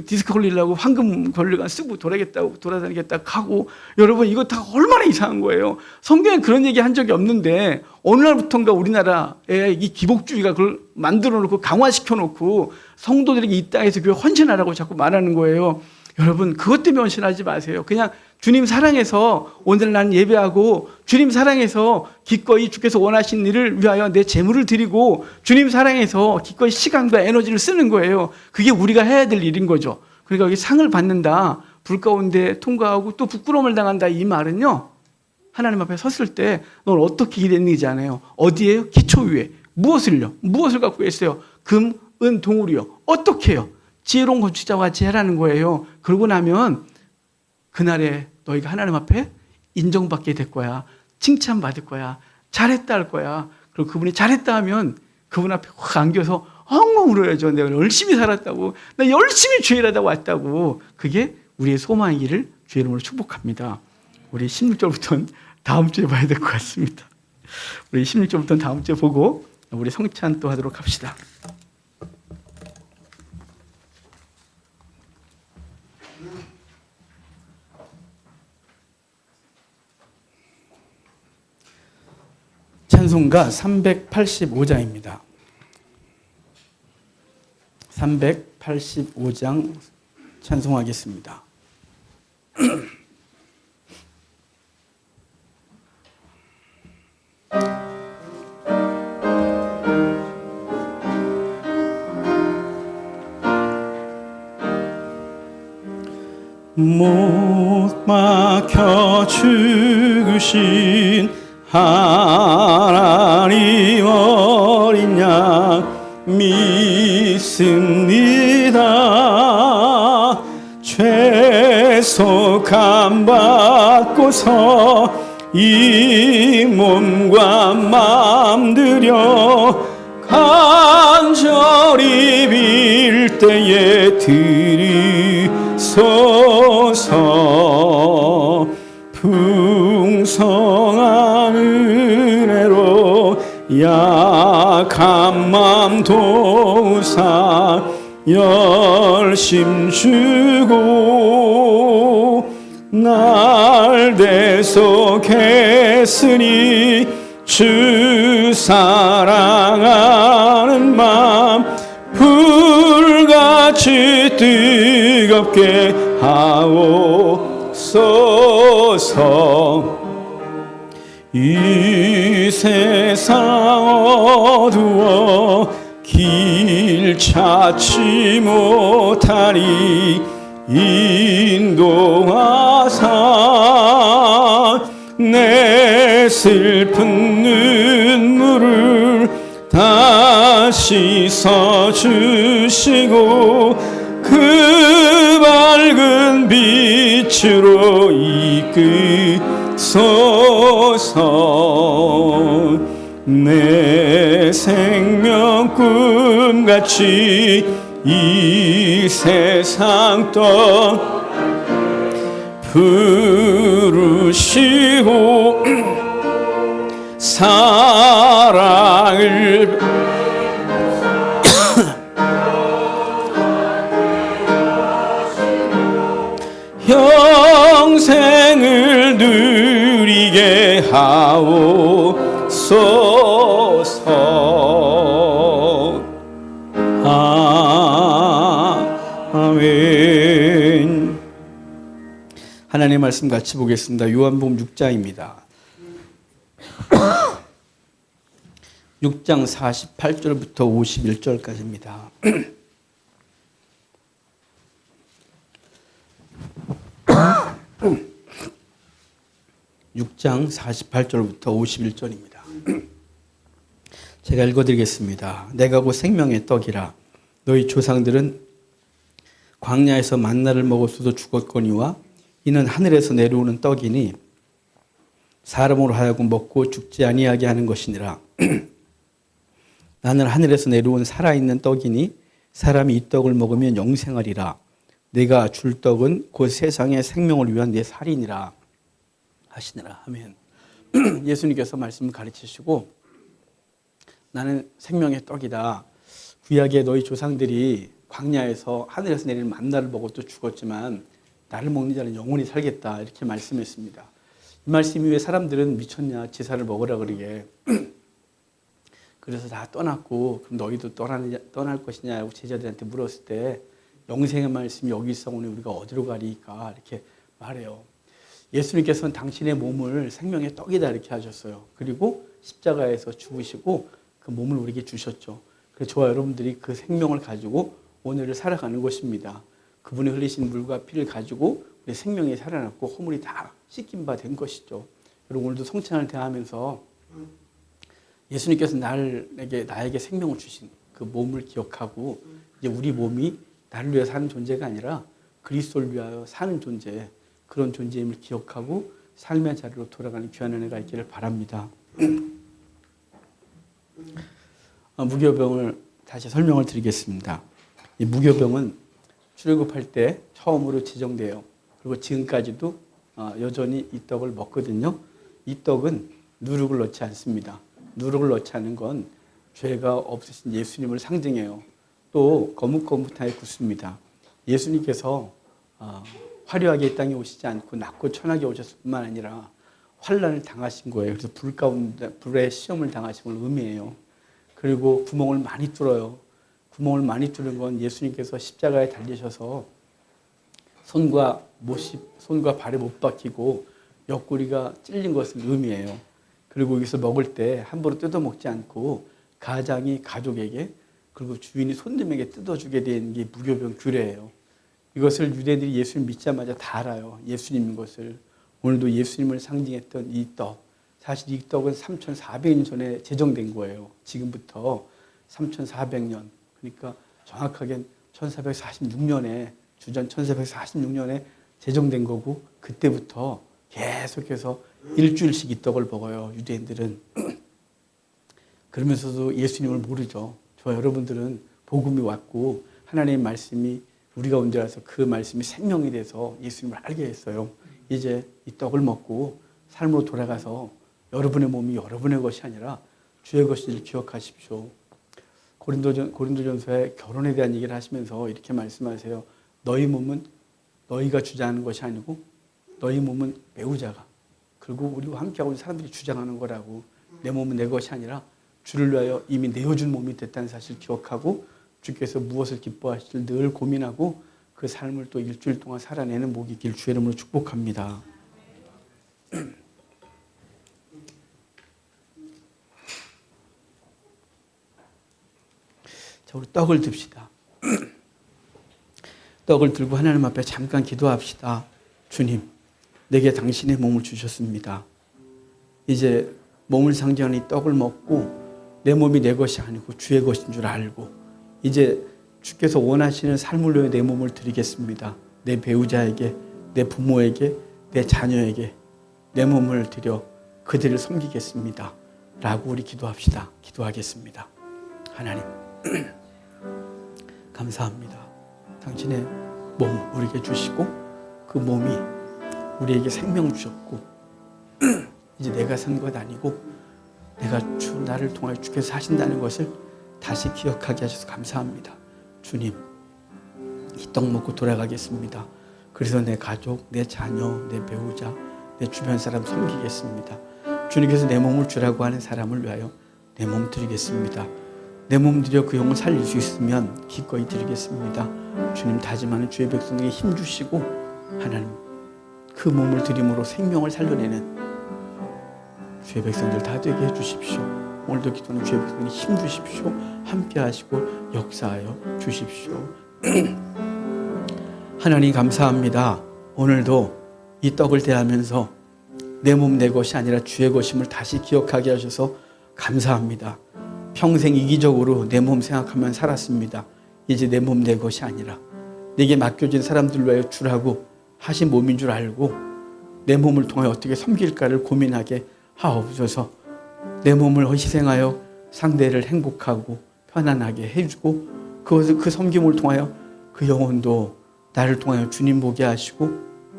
디스크 걸리려고 황금 걸레가 쓰고 돌아다니겠다 하고 여러분 이거 다 얼마나 이상한 거예요. 성경에 그런 얘기 한 적이 없는데 어느 날부터인가 우리나라에 이 기복주의가 그걸 만들어 놓고 강화시켜 놓고 성도들에게 이 땅에서 교회 헌신하라고 자꾸 말하는 거예요. 여러분 그것 때문에 헌신하지 마세요. 그냥 주님 사랑해서 오늘 난 예배하고 주님 사랑해서 기꺼이 주께서 원하신 일을 위하여 내 재물을 드리고 주님 사랑해서 기꺼이 시간과 에너지를 쓰는 거예요. 그게 우리가 해야 될 일인 거죠. 그러니까 여기 상을 받는다, 불 가운데 통과하고 또 부끄러움을 당한다 이 말은요. 하나님 앞에 섰을 때 넌 어떻게 일했는지잖아요. 어디에요? 기초 위에. 무엇을요? 무엇을 갖고 있어요? 금, 은, 동을요. 어떻게 해요? 지혜로운 건축자와 같이 해라는 거예요. 그러고 나면 그날에 너희가 하나님 앞에 인정받게 될 거야. 칭찬받을 거야. 잘했다 할 거야. 그리고 그분이 잘했다 하면 그분 앞에 확 안겨서 엉엉 울어야죠. 내가 열심히 살았다고. 나 열심히 죄일하다 왔다고. 그게 우리의 소망이기를 주의 이름으로 축복합니다. 우리 16절부터는 다음 주에 봐야 될 것 같습니다. 우리 16절부터는 다음 주에 보고 우리 성찬 또 하도록 합시다. 찬송가 385장입니다. 385장 찬송하겠습니다. 못 박혀 죽으신 하나님 어린 양 믿습니다. 죄속함 받고서 이 몸과 맘 들여 간절히 빌 때에 드리소서. 풍성한 은혜로 약한 맘 도우사 열심 주고 날 대속했으니 주 사랑하는 맘 불같이 뜨겁게 하옵소서. 이 세상 어두워 길 찾지 못하니 인도하사 내 슬픈 눈물을 다 서 주시고 그 밝은 빛으로 이끄소서. 내 생명 꿈같이 이 세상 떠 부르시고 사랑을 영생을 누리게 하옵소서. 아멘. 하나님의 말씀 같이 보겠습니다. 요한복음 6장입니다. 6장 48절부터 51절까지입니다. 6장 48절부터 51절입니다. 제가 읽어드리겠습니다. 내가 곧 생명의 떡이라. 너희 조상들은 광야에서 만나를 먹었어도 죽었거니와 이는 하늘에서 내려오는 떡이니 사람으로 하여금 먹고 죽지 아니하게 하는 것이니라. 나는 하늘에서 내려온 살아있는 떡이니 사람이 이 떡을 먹으면 영생하리라. 내가 줄 떡은 곧 세상의 생명을 위한 내 살이니라 하시니라. 아멘. 예수님께서 말씀을 가르치시고 나는 생명의 떡이다. 구약의 너희 조상들이 광야에서 하늘에서 내리는 만나를 먹어도 죽었지만 나를 먹는 자는 영원히 살겠다. 이렇게 말씀했습니다. 이 말씀이 왜 사람들은 미쳤냐, 지사를 먹으라 그러게. 그래서 다 떠났고 그럼 너희도 떠날 것이냐 하고 제자들한테 물었을 때 영생의 말씀이 여기 있어오니 우리가 어디로 가리까 이렇게 말해요. 예수님께서는 당신의 몸을 생명의 떡이다 이렇게 하셨어요. 그리고 십자가에서 죽으시고 그 몸을 우리에게 주셨죠. 그래서 저와 여러분들이 그 생명을 가지고 오늘을 살아가는 것입니다. 그분이 흘리신 물과 피를 가지고 우리 생명이 살아났고 허물이 다 씻긴 바 된 것이죠. 여러분 오늘도 성찬을 대하면서 예수님께서 나에게 생명을 주신 그 몸을 기억하고 이제 우리 몸이 나를 위해 사는 존재가 아니라 그리스도를 위하여 사는 존재, 그런 존재임을 기억하고 삶의 자리로 돌아가는 귀한 은혜가 있기를 바랍니다. 무교병을 다시 설명을 드리겠습니다. 이 무교병은 출애굽할 때 처음으로 지정돼요. 그리고 지금까지도 여전히 이 떡을 먹거든요. 이 떡은 누룩을 넣지 않습니다. 누룩을 넣지 않은 건 죄가 없으신 예수님을 상징해요. 또 거뭇거뭇하게 굳습니다. 예수님께서 화려하게 이 땅에 오시지 않고 낮고 천하게 오셨을 뿐만 아니라 환난을 당하신 거예요. 그래서 불 가운데 불의 시험을 당하신 걸 의미해요. 그리고 구멍을 많이 뚫어요. 구멍을 많이 뚫은 건 예수님께서 십자가에 달리셔서 손과 발에 못 박히고 옆구리가 찔린 것을 의미해요. 그리고 여기서 먹을 때 함부로 뜯어 먹지 않고 가장이 가족에게 그리고 주인이 손님에게 뜯어주게 된 게 무교병 규례예요. 이것을 유대인들이 예수님 믿자마자 다 알아요. 예수님인 것을. 오늘도 예수님을 상징했던 이 떡. 사실 이 떡은 3,400년 전에 제정된 거예요. 지금부터 3,400년. 그러니까 정확하게 1446년에 주전 1446년에 제정된 거고 그때부터 계속해서 일주일씩 이 떡을 먹어요. 유대인들은. 그러면서도 예수님을 모르죠. 저 여러분들은 복음이 왔고 하나님의 말씀이 우리 가운데 와서 그 말씀이 생명이 돼서 예수님을 알게 했어요. 이제 이 떡을 먹고 삶으로 돌아가서 여러분의 몸이 여러분의 것이 아니라 주의 것인지를 기억하십시오. 고린도전서에 결혼에 대한 얘기를 하시면서 이렇게 말씀하세요. 너희 몸은 너희가 주장하는 것이 아니고 너희 몸은 배우자가 그리고 우리와 함께하고 있는 사람들이 주장하는 거라고. 내 몸은 내 것이 아니라 주를 위하여 이미 내어준 몸이 됐다는 사실을 기억하고 주께서 무엇을 기뻐하실지 늘 고민하고 그 삶을 또 일주일 동안 살아내는 목이 있길 주의 이름으로 축복합니다. 자, 우리 떡을 듭시다. 떡을 들고 하나님 앞에 잠깐 기도합시다. 주님, 내게 당신의 몸을 주셨습니다. 이제 몸을 상징하는 이 떡을 먹고 내 몸이 내 것이 아니고 주의 것인 줄 알고 이제 주께서 원하시는 삶을 위해 내 몸을 드리겠습니다. 내 배우자에게, 내 부모에게, 내 자녀에게 내 몸을 드려 그들을 섬기겠습니다. 라고 우리 기도합시다. 기도하겠습니다. 하나님 감사합니다. 당신의 몸 우리에게 주시고 그 몸이 우리에게 생명 주셨고 이제 내가 산 것 아니고 내가 나를 통하여 주께서 하신다는 것을 다시 기억하게 하셔서 감사합니다. 주님, 이 떡 먹고 돌아가겠습니다. 그래서 내 가족, 내 자녀, 내 배우자, 내 주변 사람 섬기겠습니다. 주님께서 내 몸을 주라고 하는 사람을 위하여 내 몸 드리겠습니다. 내 몸 드려 그 영을 살릴 수 있으면 기꺼이 드리겠습니다. 주님, 다짐하는 주의 백성에게 힘 주시고 하나님 그 몸을 드림으로 생명을 살려내는 주의 백성들 다 되게 해주십시오. 오늘도 기도하는 주의 백성에게 힘 주십시오. 함께 하시고 역사하여 주십시오. 하나님 감사합니다. 오늘도 이 떡을 대하면서 내 몸 내 것이 아니라 주의 것임을 다시 기억하게 하셔서 감사합니다. 평생 이기적으로 내 몸 생각하면 살았습니다. 이제 내 몸 내 것이 아니라 내게 맡겨진 사람들 위하여 주라고 하신 몸인 줄 알고 내 몸을 통해 어떻게 섬길까를 고민하게 하옵소서. 내 몸을 희생하여 상대를 행복하고 편안하게 해주고 그 섬김을 통하여 그 영혼도 나를 통하여 주님 보게 하시고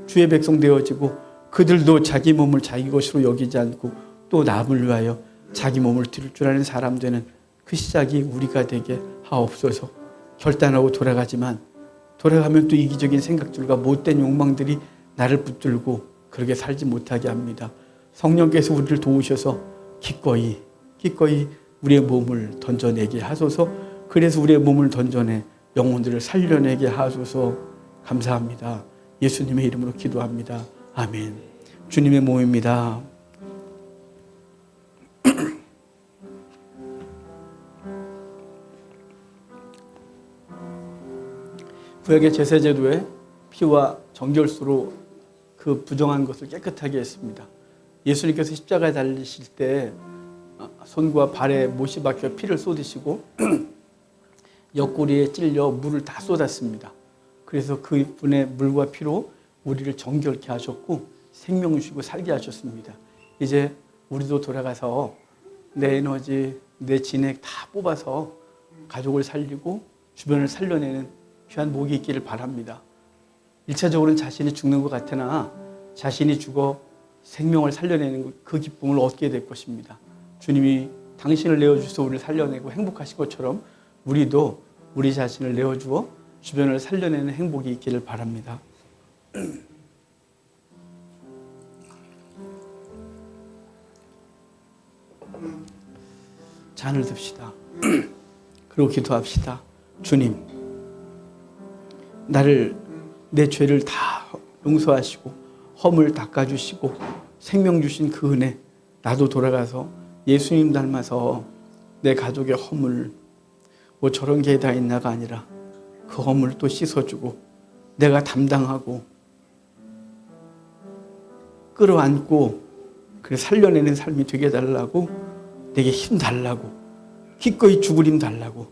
주의 백성 되어지고 그들도 자기 몸을 자기 것으로 여기지 않고 또 남을 위하여 자기 몸을 드릴 줄 아는 사람 되는 그 시작이 우리가 되게 하옵소서. 결단하고 돌아가지만 돌아가면 또 이기적인 생각들과 못된 욕망들이 나를 붙들고 그렇게 살지 못하게 합니다. 성령께서 우리를 도우셔서 기꺼이 우리의 몸을 던져내게 하소서. 그래서 우리의 몸을 던져내 영혼들을 살려내게 하소서. 감사합니다. 예수님의 이름으로 기도합니다. 아멘. 주님의 몸입니다. 구약의 제사제도에 피와 정결수로 그 부정한 것을 깨끗하게 했습니다. 예수님께서 십자가에 달리실 때 손과 발에 못이 박혀 피를 쏟으시고 옆구리에 찔려 물을 다 쏟았습니다. 그래서 그분의 물과 피로 우리를 정결케 하셨고 생명 주시고 살게 하셨습니다. 이제 우리도 돌아가서 내 에너지, 내 진액 다 뽑아서 가족을 살리고 주변을 살려내는 귀한 목이 있기를 바랍니다. 1차적으로는 자신이 죽는 것 같으나 자신이 죽어 생명을 살려내는 그 기쁨을 얻게 될 것입니다. 주님이 당신을 내어주셔서 우리를 살려내고 행복하신 것처럼 우리도 우리 자신을 내어주어 주변을 살려내는 행복이 있기를 바랍니다. 잔을 듭시다. 그리고 기도합시다. 주님, 내 죄를 다 용서하시고 허물 닦아주시고 생명 주신 그 은혜, 나도 돌아가서 예수님 닮아서 내 가족의 허물, 뭐 저런 게 다 있나가 아니라 그 허물을 또 씻어주고 내가 담당하고 끌어안고 그래 살려내는 삶이 되게 해달라고, 내게 힘 달라고, 기꺼이 죽을 힘 달라고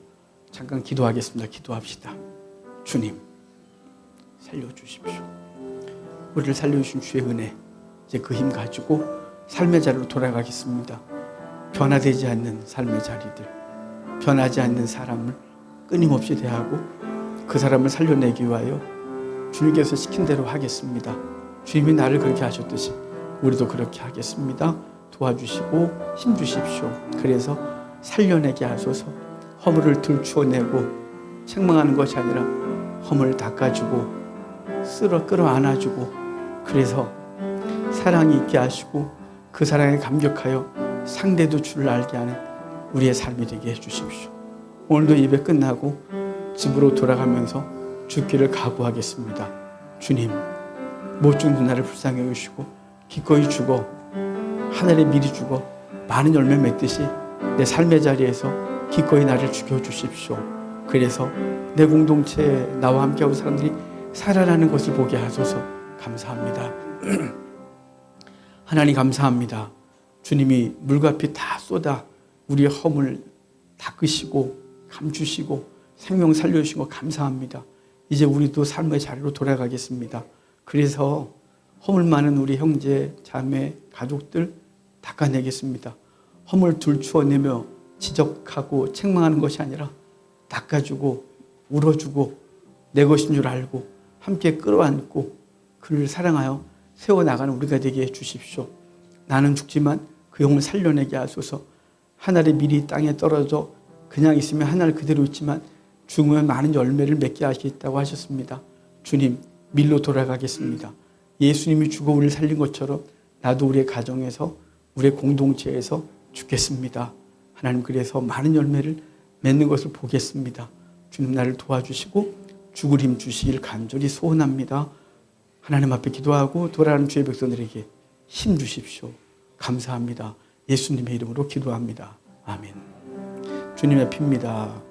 잠깐 기도하겠습니다. 기도합시다. 주님, 살려주십시오. 우리를 살려주신 주의 은혜, 이제 그 힘 가지고 삶의 자리로 돌아가겠습니다. 변화되지 않는 삶의 자리들, 변하지 않는 사람을 끊임없이 대하고 그 사람을 살려내기 위하여 주님께서 시킨 대로 하겠습니다. 주님이 나를 그렇게 하셨듯이 우리도 그렇게 하겠습니다. 도와주시고 힘 주십시오. 그래서 살려내게 하소서. 허물을 들추어내고 책망하는 것이 아니라 허물을 닦아주고 끌어안아주고, 그래서 사랑이 있게 하시고 그 사랑에 감격하여 상대도 주를 알게 하는 우리의 삶이 되게 해주십시오. 오늘도 예배 끝나고 집으로 돌아가면서 죽기를 각오하겠습니다. 주님, 못 죽는 나를 불쌍히 여기시고 기꺼이 죽어 하늘에 미리 죽어 많은 열매 맺듯이 내 삶의 자리에서 기꺼이 나를 죽여주십시오. 그래서 내 공동체에 나와 함께하고 사람들이 살아나는 것을 보게 하소서. 감사합니다. 하나님 감사합니다. 주님이 물과 피 다 쏟아 우리의 허물 닦으시고 감주시고 생명 살려주신 거 감사합니다. 이제 우리도 삶의 자리로 돌아가겠습니다. 그래서 허물 많은 우리 형제, 자매, 가족들 닦아내겠습니다. 허물 들추어내며 지적하고 책망하는 것이 아니라 닦아주고 울어주고 내 것인 줄 알고 함께 끌어안고 그를 사랑하여 세워나가는 우리가 되게 해주십시오. 나는 죽지만 그 영을 살려내게 하소서. 하늘의 밀이 땅에 떨어져 그냥 있으면 하늘 그대로 있지만 죽으면 많은 열매를 맺게 하시겠다고 하셨습니다. 주님, 밀로 돌아가겠습니다. 예수님이 죽어 우리를 살린 것처럼 나도 우리의 가정에서 우리의 공동체에서 죽겠습니다. 하나님, 그래서 많은 열매를 맺는 것을 보겠습니다. 주님, 나를 도와주시고 죽을 힘 주시길 간절히 소원합니다. 하나님 앞에 기도하고 돌아가는 주의 백성들에게 힘 주십시오. 감사합니다. 예수님의 이름으로 기도합니다. 아멘. 주님의 피입니다.